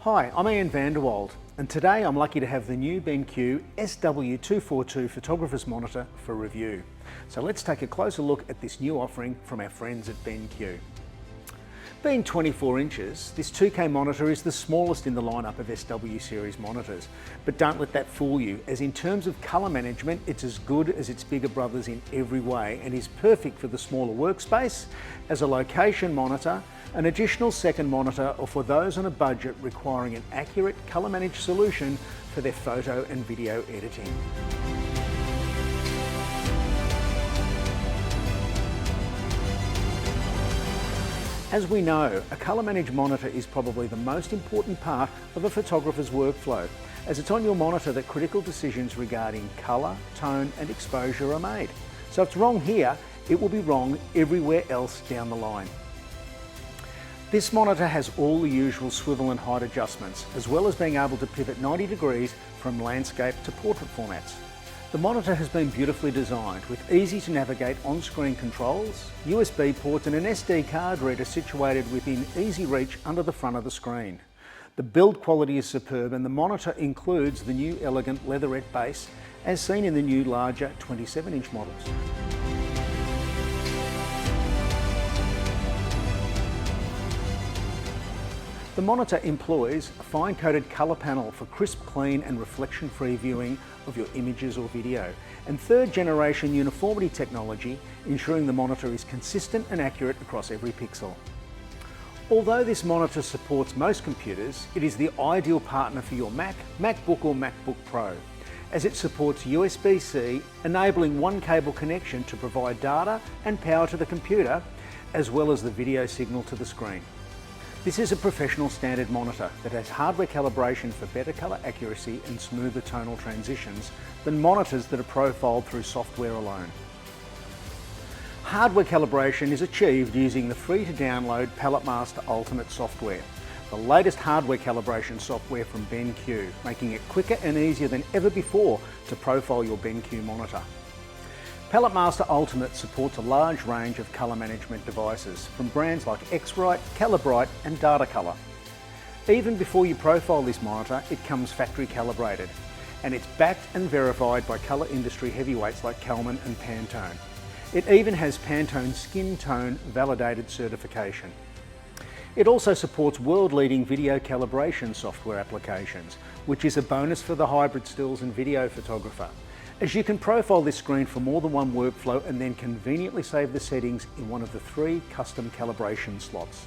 Hi, I'm Ian van der Wolde, and today I'm lucky to have the new BenQ SW242 Photographer's Monitor for review. So let's take a closer look at this new offering from our friends at BenQ. Being 24 inches, this 2K monitor is the smallest in the lineup of SW series monitors. But don't let that fool you, as in terms of colour management, it's as good as its bigger brothers in every way and is perfect for the smaller workspace, as a location monitor, an additional second monitor, or for those on a budget requiring an accurate colour managed solution for their photo and video editing. As we know, a colour managed monitor is probably the most important part of a photographer's workflow, as it's on your monitor that critical decisions regarding colour, tone and exposure are made. So if it's wrong here, it will be wrong everywhere else down the line. This monitor has all the usual swivel and height adjustments, as well as being able to pivot 90 degrees from landscape to portrait formats. The monitor has been beautifully designed with easy to navigate on-screen controls, USB ports and an SD card reader situated within easy reach under the front of the screen. The build quality is superb and the monitor includes the new elegant leatherette base as seen in the new larger 27-inch models. The monitor employs a fine-coated colour panel for crisp, clean and reflection-free viewing of your images or video, and third-generation uniformity technology, ensuring the monitor is consistent and accurate across every pixel. Although this monitor supports most computers, it is the ideal partner for your Mac, MacBook or MacBook Pro, as it supports USB-C, enabling one cable connection to provide data and power to the computer, as well as the video signal to the screen. This is a professional standard monitor that has hardware calibration for better colour accuracy and smoother tonal transitions than monitors that are profiled through software alone. Hardware calibration is achieved using the free-to-download Palette Master Ultimate software, the latest hardware calibration software from BenQ, making it quicker and easier than ever before to profile your BenQ monitor. Palette Master Ultimate supports a large range of colour management devices from brands like X-Rite, Calibrite and Datacolor. Even before you profile this monitor, it comes factory calibrated, and it's backed and verified by colour industry heavyweights like Calman and Pantone. It even has Pantone Skin Tone validated certification. It also supports world-leading video calibration software applications, which is a bonus for the hybrid stills and video photographer, as you can profile this screen for more than one workflow and then conveniently save the settings in one of the 3 custom calibration slots.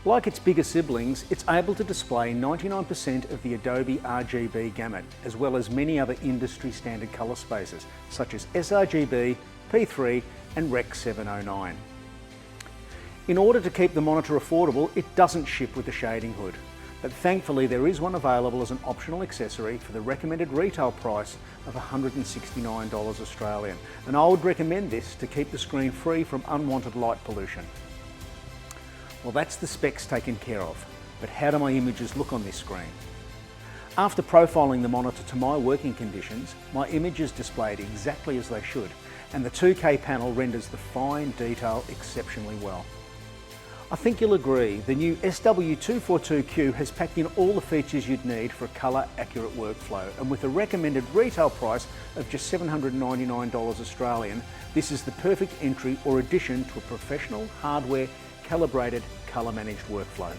Like its bigger siblings, it's able to display 99% of the Adobe RGB gamut, as well as many other industry standard colour spaces, such as sRGB, P3 and Rec 709. In order to keep the monitor affordable, it doesn't ship with a shading hood. But thankfully there is one available as an optional accessory for the recommended retail price of $169 Australian, and I would recommend this to keep the screen free from unwanted light pollution. Well, that's the specs taken care of, but how do my images look on this screen? After profiling the monitor to my working conditions, my images displayed exactly as they should, and the 2K panel renders the fine detail exceptionally well. I think you'll agree, the new SW242Q has packed in all the features you'd need for a colour accurate workflow, and with a recommended retail price of just $799 Australian, this is the perfect entry or addition to a professional, hardware, calibrated, colour managed workflow.